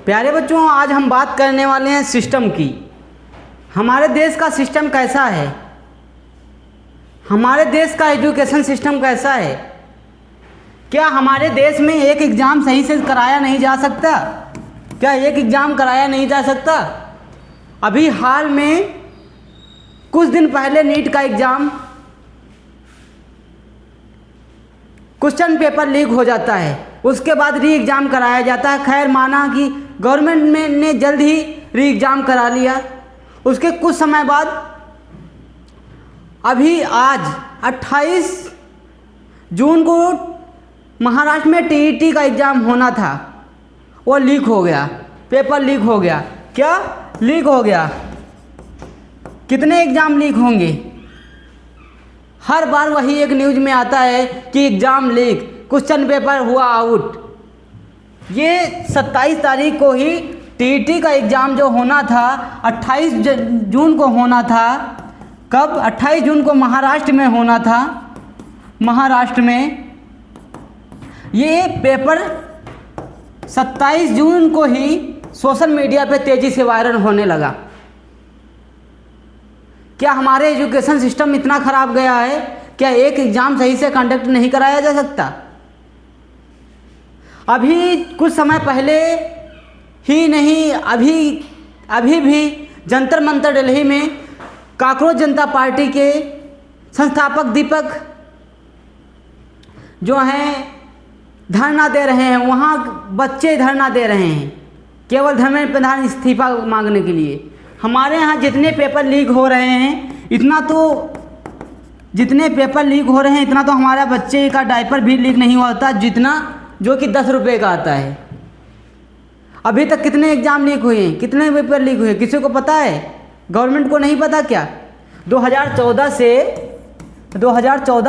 प्यारे बच्चों, आज हम बात करने वाले हैं सिस्टम की। हमारे देश का सिस्टम कैसा है, हमारे देश का एजुकेशन सिस्टम कैसा है। क्या हमारे देश में एक एग्ज़ाम सही से कराया नहीं जा सकता? क्या एक एग्ज़ाम कराया नहीं जा सकता? अभी हाल में कुछ दिन पहले नीट का एग्ज़ाम क्वेश्चन पेपर लीक हो जाता है, उसके बाद री एग्ज़ाम कराया जाता है। खैर माना कि गवर्नमेंट ने जल्द ही री एग्ज़ाम करा लिया। उसके कुछ समय बाद अभी आज 28 जून को महाराष्ट्र में टीईटी का एग्ज़ाम होना था, वो लीक हो गया, पेपर लीक हो गया। क्या लीक हो गया? कितने एग्ज़ाम लीक होंगे? हर बार वही एक न्यूज़ में आता है कि एग्ज़ाम लीक, क्वेश्चन पेपर हुआ आउट। ये 27 तारीख को ही टीईटी का एग्ज़ाम जो होना था 28 जून को होना था। कब? 28 जून को महाराष्ट्र में होना था। महाराष्ट्र में ये पेपर 27 जून को ही सोशल मीडिया पे तेज़ी से वायरल होने लगा। क्या हमारे एजुकेशन सिस्टम इतना ख़राब गया है? क्या एक एग्ज़ाम सही से कंडक्ट नहीं कराया जा सकता? अभी कुछ समय पहले ही नहीं, अभी भी जंतर मंतर दिल्ली में कॉकरोच जनता पार्टी के संस्थापक दीपक जो हैं धरना दे रहे हैं। वहाँ बच्चे धरना दे रहे हैं केवल धर्मेंद्र प्रधान इस्तीफा मांगने के लिए। हमारे यहाँ जितने पेपर लीक हो रहे हैं इतना तो हमारा बच्चे का डायपर भी लीक नहीं होता, जितना जो कि 10 रुपये का आता है। अभी तक कितने एग्ज़ाम लीक हुए हैं, कितने पेपर लीक हुए, किसी को पता है? गवर्नमेंट को नहीं पता क्या? 2014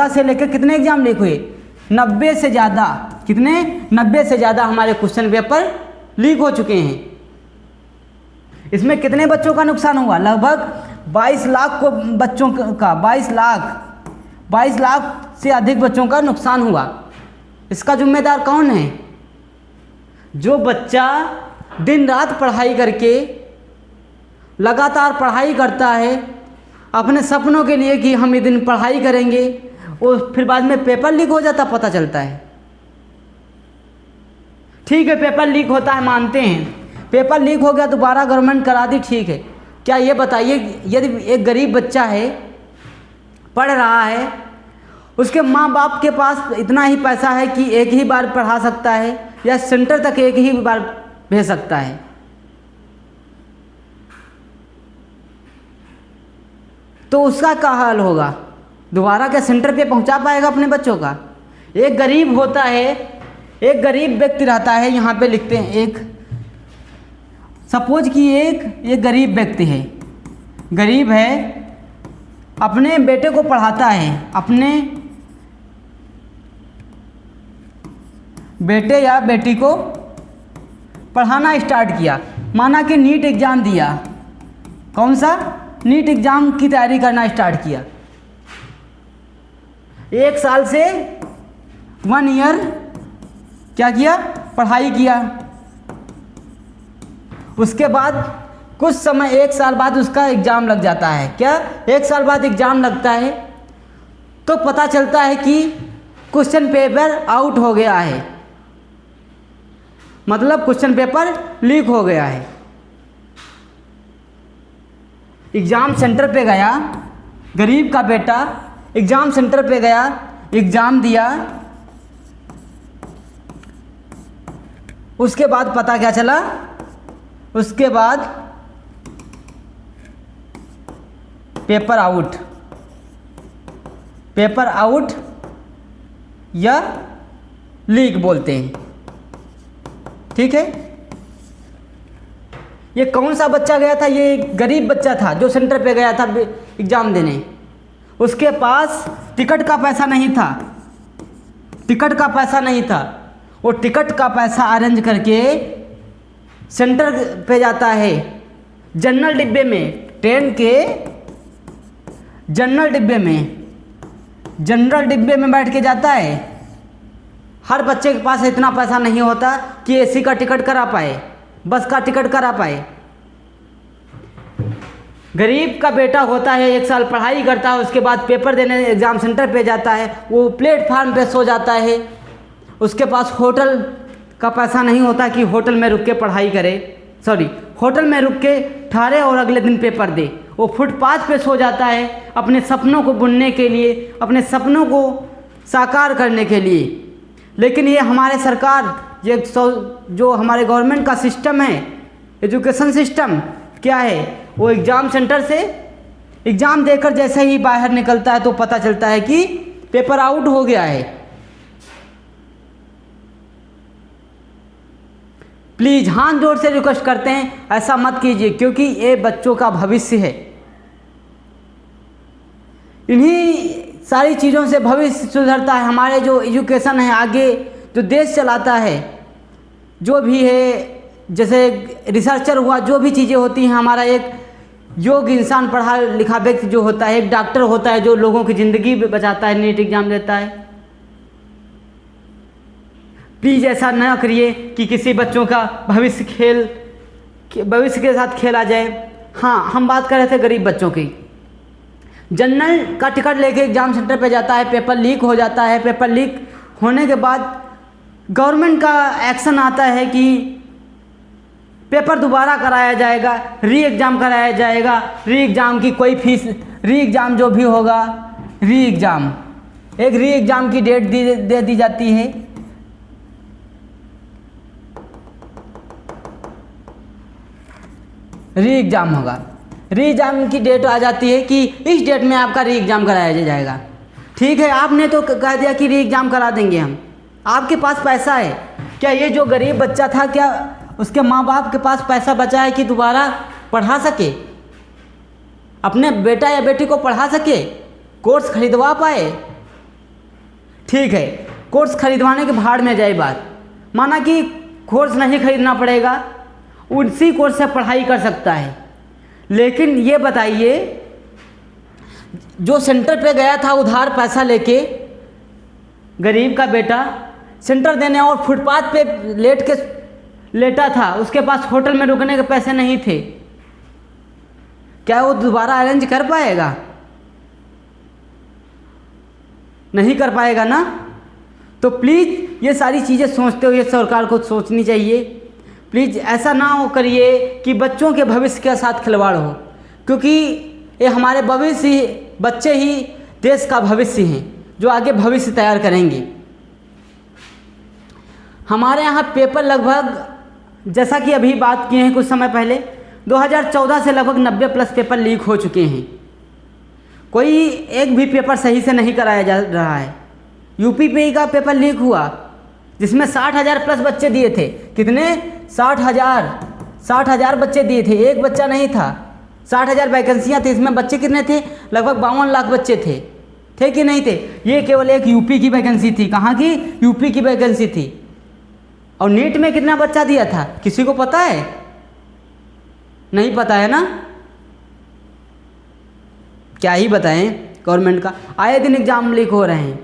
से लेकर कितने एग्ज़ाम लीक हुए? 90 से ज़्यादा। कितने? 90 से ज़्यादा हमारे क्वेश्चन पेपर लीक हो चुके हैं। इसमें कितने बच्चों का नुकसान हुआ? लगभग 22 लाख को बच्चों का 22 लाख से अधिक बच्चों का नुकसान हुआ। इसका जिम्मेदार कौन है? जो बच्चा दिन रात पढ़ाई करके लगातार पढ़ाई करता है अपने सपनों के लिए कि हम ये दिन पढ़ाई करेंगे, और फिर बाद में पेपर लीक हो जाता, पता चलता है। ठीक है, पेपर लीक होता है, मानते हैं। पेपर लीक हो गया, दोबारा गवर्नमेंट करा दी, ठीक है। क्या ये बताइए, यदि एक गरीब बच्चा है, पढ़ रहा है, उसके माँ बाप के पास इतना ही पैसा है कि एक ही बार पढ़ा सकता है या सेंटर तक एक ही बार भेज सकता है, तो उसका क्या हाल होगा? दोबारा क्या सेंटर पे पहुंचा पाएगा अपने बच्चों का? एक गरीब होता है, एक गरीब व्यक्ति रहता है, यहाँ पे लिखते हैं एक, सपोज कि एक गरीब व्यक्ति है, गरीब है, अपने बेटे को पढ़ाता है, अपने बेटे या बेटी को पढ़ाना स्टार्ट किया। माना कि नीट एग्ज़ाम दिया, कौन सा? नीट एग्ज़ाम की तैयारी करना स्टार्ट किया। 1 साल से 1 ईयर क्या किया? पढ़ाई किया। उसके बाद कुछ समय 1 साल बाद उसका एग्ज़ाम लग जाता है। क्या? 1 साल बाद एग्ज़ाम लगता है तो पता चलता है कि क्वेश्चन पेपर आउट हो गया है, मतलब क्वेश्चन पेपर लीक हो गया है। एग्ज़ाम सेंटर पे गया, गरीब का बेटा एग्ज़ाम सेंटर पे गया, एग्ज़ाम दिया। उसके बाद पता क्या चला? उसके बाद पेपर आउट या लीक बोलते हैं, ठीक है। ये कौन सा बच्चा गया था? ये गरीब बच्चा था जो सेंटर पे गया था एग्ज़ाम देने। उसके पास टिकट का पैसा नहीं था, वो टिकट का पैसा अरेंज करके सेंटर पे जाता है, जनरल डिब्बे में, ट्रेन के जनरल डिब्बे में बैठ के जाता है। हर बच्चे के पास इतना पैसा नहीं होता कि एसी का टिकट करा पाए, बस का टिकट करा पाए। गरीब का बेटा होता है, 1 साल पढ़ाई करता है, उसके बाद पेपर देने एग्ज़ाम सेंटर पे जाता है, वो प्लेटफार्म पे सो जाता है, उसके पास होटल का पैसा नहीं होता कि होटल में रुक के पढ़ाई करे, होटल में रुक के ठहरे और अगले दिन पेपर दे। वो फुटपाथ पे सो जाता है अपने सपनों को बुनने के लिए, अपने सपनों को साकार करने के लिए। लेकिन ये हमारे सरकार, ये जो हमारे गवर्नमेंट का सिस्टम है, एजुकेशन सिस्टम क्या है, वो एग्ज़ाम सेंटर से एग्ज़ाम देकर जैसे ही बाहर निकलता है तो पता चलता है कि पेपर आउट हो गया है। प्लीज़ हाथ जोड़ से रिक्वेस्ट करते हैं, ऐसा मत कीजिए, क्योंकि ये बच्चों का भविष्य है। इन्हीं सारी चीज़ों से भविष्य सुधरता है। हमारे जो एजुकेशन है, आगे जो देश चलाता है, जो भी है, जैसे रिसर्चर हुआ, जो भी चीज़ें होती हैं, हमारा एक योग्य इंसान, पढ़ा लिखा व्यक्ति जो होता है, एक डॉक्टर होता है जो लोगों की ज़िंदगी बचाता है, नीट एग्ज़ाम देता है। प्लीज़ ऐसा ना करिए कि किसी बच्चों का भविष्य के साथ खेला जाए। हाँ, हम बात कर रहे थे गरीब बच्चों की। जनरल का टिकट लेके एग्ज़ाम सेंटर पे जाता है, पेपर लीक हो जाता है। पेपर लीक होने के बाद गवर्नमेंट का एक्शन आता है कि पेपर दोबारा कराया जाएगा, री एग्ज़ाम कराया जाएगा। री एग्ज़ाम की कोई फीस, री एग्ज़ाम जो भी होगा, री एग्ज़ाम की डेट दे दी जाती है। री एग्ज़ाम होगा, री एग्ज़ाम की डेट आ जाती है कि इस डेट में आपका री एग्ज़ाम कराया जाएगा। ठीक है, आपने तो कह दिया कि री एग्ज़ाम करा देंगे हम, आपके पास पैसा है क्या? ये जो गरीब बच्चा था, क्या उसके माँ बाप के पास पैसा बचा है कि दोबारा पढ़ा सके, अपने बेटा या बेटी को पढ़ा सके, कोर्स खरीदवा पाए? ठीक है, कोर्स खरीदवाने के भाड़ में जाए बात। माना कि कोर्स नहीं खरीदना पड़ेगा, उसी कोर्स से पढ़ाई कर सकता है। लेकिन ये बताइए, जो सेंटर पे गया था उधार पैसा लेके, गरीब का बेटा सेंटर देने और फुटपाथ पे लेटा था, उसके पास होटल में रुकने के पैसे नहीं थे, क्या वो दोबारा अरेंज कर पाएगा? नहीं कर पाएगा ना। तो प्लीज़ ये सारी चीज़ें सोचते हुए सरकार को सोचनी चाहिए। प्लीज़ ऐसा ना हो करिए कि बच्चों के भविष्य के साथ खिलवाड़ हो, क्योंकि ये हमारे बच्चे ही देश का भविष्य हैं, जो आगे भविष्य तैयार करेंगे। हमारे यहाँ पेपर लगभग, जैसा कि अभी बात किए हैं कुछ समय पहले, 2014 से लगभग 90+ पेपर लीक हो चुके हैं। कोई एक भी पेपर सही से नहीं कराया जा रहा है। यूपी का पेपर लीक हुआ, जिसमें 60,000+ बच्चे दिए थे। कितने? 60,000 बच्चे दिए थे, एक बच्चा नहीं था। 60,000 वैकेंसियाँ थी, इसमें बच्चे कितने थे? लगभग 52 लाख बच्चे थे कि नहीं थे? ये केवल एक यूपी की वैकेंसी थी। कहाँ की? यूपी की वैकेंसी थी। और नीट में कितना बच्चा दिया था, किसी को पता है? नहीं पता है ना। क्या ही बताएं, गवर्नमेंट का आए दिन एग्ज़ाम लीक हो रहे हैं।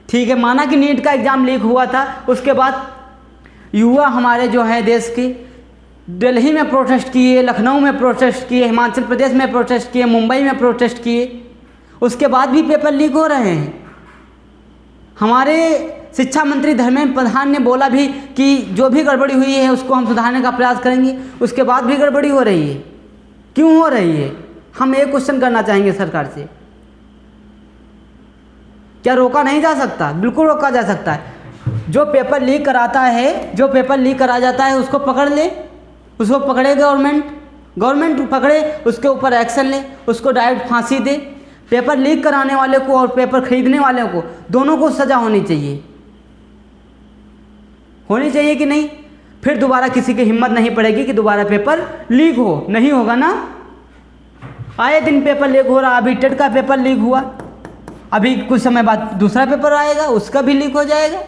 ठीक है, माना कि नीट का एग्ज़ाम लीक हुआ था, उसके बाद युवा हमारे जो हैं देश के, दिल्ली में प्रोटेस्ट किए, लखनऊ में प्रोटेस्ट किए, हिमाचल प्रदेश में प्रोटेस्ट किए, मुंबई में प्रोटेस्ट किए, उसके बाद भी पेपर लीक हो रहे हैं। हमारे शिक्षा मंत्री धर्मेंद्र प्रधान ने बोला भी कि जो भी गड़बड़ी हुई है उसको हम सुधारने का प्रयास करेंगे, उसके बाद भी गड़बड़ी हो रही है। क्यों हो रही है? हम एक क्वेश्चन करना चाहेंगे सरकार से। क्या रोका नहीं जा सकता? बिल्कुल रोका जा सकता है। जो पेपर लीक कराता है, जो पेपर लीक करा जाता है, उसको पकड़ ले, उसको पकड़े गवर्नमेंट पकड़े, उसके ऊपर एक्शन ले, उसको डायरेक्ट फांसी दे। पेपर लीक कराने वाले को और पेपर खरीदने वाले को, दोनों को सज़ा होनी चाहिए कि नहीं? फिर दोबारा किसी की हिम्मत नहीं पड़ेगी कि दोबारा पेपर लीक हो। नहीं होगा ना। आए दिन पेपर लीक हो रहा। अभी टेट का पेपर लीक हुआ, अभी कुछ समय बाद दूसरा पेपर आएगा, उसका भी लीक हो जाएगा।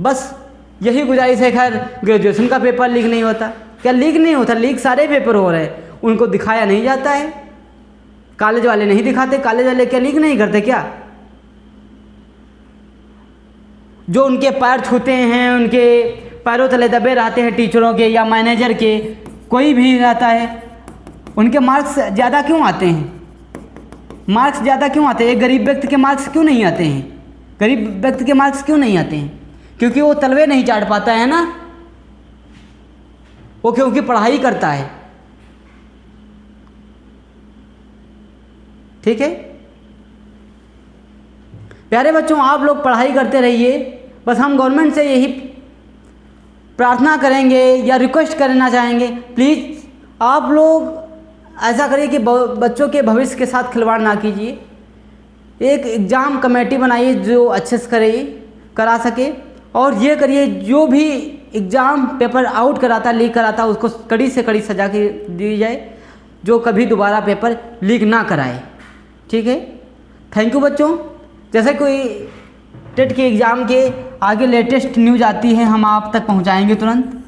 बस यही गुजारिश है। खैर, ग्रेजुएशन का पेपर लीक नहीं होता। क्या लीक नहीं होता? लीक सारे पेपर हो रहे हैं, उनको दिखाया नहीं जाता है। कॉलेज वाले नहीं दिखाते। कॉलेज वाले क्या लीक नहीं करते क्या? जो उनके पैर छूते हैं, उनके पैरों तले दबे रहते हैं टीचरों के या मैनेजर के, कोई भी रहता है, उनके मार्क्स ज़्यादा क्यों आते हैं? मार्क्स ज़्यादा क्यों आते हैं? एक गरीब व्यक्ति के मार्क्स क्यों नहीं आते हैं? गरीब व्यक्ति के मार्क्स क्यों नहीं आते हैं? क्योंकि वो तलवे नहीं चाट पाता है ना, वो क्योंकि पढ़ाई करता है। ठीक है प्यारे बच्चों, आप लोग पढ़ाई करते रहिए। बस हम गवर्नमेंट से यही प्रार्थना करेंगे या रिक्वेस्ट करना चाहेंगे, प्लीज़ आप लोग ऐसा करिए कि बच्चों के भविष्य के साथ खिलवाड़ ना कीजिए। एक एग्ज़ाम कमेटी बनाइए जो अच्छे से करा सके, और ये करिए जो भी एग्ज़ाम पेपर आउट कराता, लीक कराता, उसको कड़ी से कड़ी सजा के दी जाए, जो कभी दोबारा पेपर लीक ना कराए। ठीक है, थैंक यू बच्चों। जैसे कोई टेट के एग्ज़ाम के आगे लेटेस्ट न्यूज़ आती है हम आप तक पहुंचाएंगे तुरंत।